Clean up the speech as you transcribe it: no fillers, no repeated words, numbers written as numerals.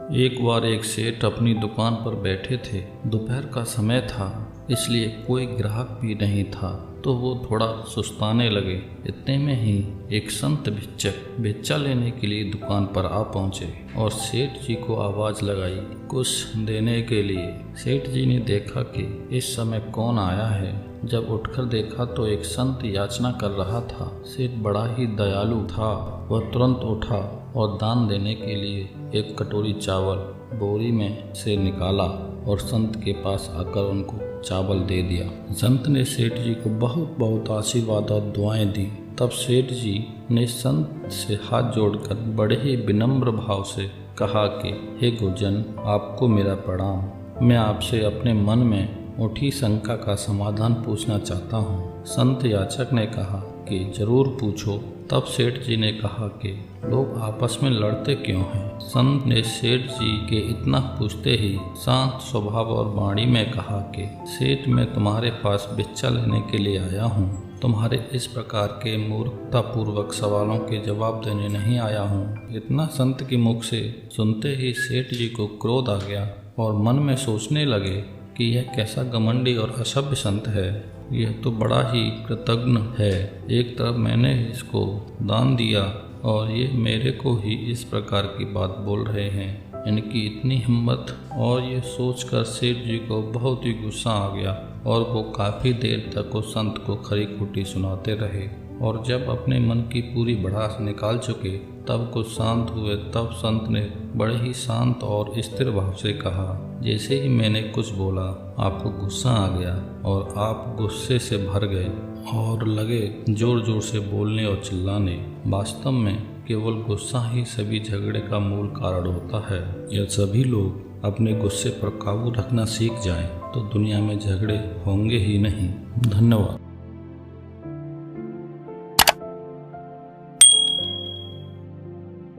एक बार एक सेठ अपनी दुकान पर बैठे थे। दोपहर का समय था, इसलिए कोई ग्राहक भी नहीं था, तो वो थोड़ा सुस्ताने लगे। इतने में ही एक संत भिक्षक भिक्षा लेने के लिए दुकान पर आ पहुंचे और सेठ जी को आवाज़ लगाई कुछ देने के लिए। सेठ जी ने देखा कि इस समय कौन आया है। जब उठकर देखा तो एक संत याचना कर रहा था। सेठ बड़ा ही दयालु था। वह तुरंत उठा और दान देने के लिए एक कटोरी चावल बोरी में से निकाला और संत के पास आकर उनको चावल दे दिया। संत ने सेठ जी को बहुत बहुत आशीर्वाद और दुआएं दी। तब सेठ जी ने संत से हाथ जोड़कर बड़े ही विनम्र भाव से कहा कि हे गुरुजन, आपको मेरा प्रणाम। मैं आपसे अपने मन में उठी शंका का समाधान पूछना चाहता हूँ। संत याचक ने कहा कि जरूर पूछो। तब सेठ जी ने कहा कि लोग आपस में लड़ते क्यों हैं। संत ने सेठ जी के इतना पूछते ही शांत स्वभाव और वाणी में कहा कि सेठ, मैं तुम्हारे पास भिक्षा लेने के लिए आया हूँ। तुम्हारे इस प्रकार के मूर्खतापूर्वक सवालों के जवाब देने नहीं आया हूँ। इतना संत के मुख से सुनते ही सेठ जी को क्रोध आ गया और मन में सोचने लगे कि यह कैसा घमंडी और असभ्य संत है। यह तो बड़ा ही कृतज्ञ है। एक तरफ मैंने इसको दान दिया और ये मेरे को ही इस प्रकार की बात बोल रहे हैं। इनकी इतनी हिम्मत। और ये सोचकर सेठ जी को बहुत ही गुस्सा आ गया और वो काफ़ी देर तक उस संत को खरी खोटी सुनाते रहे। और जब अपने मन की पूरी भड़ास निकाल चुके तब कुछ शांत हुए, तब संत ने बड़े ही शांत और स्थिर भाव से कहा, जैसे ही मैंने कुछ बोला आपको गुस्सा आ गया और आप गुस्से से भर गए और लगे जोर जोर से बोलने और चिल्लाने। वास्तव में केवल गुस्सा ही सभी झगड़े का मूल कारण होता है। यह सभी लोग अपने गुस्से पर काबू रखना सीख जाएं तो दुनिया में झगड़े होंगे ही नहीं। धन्यवाद।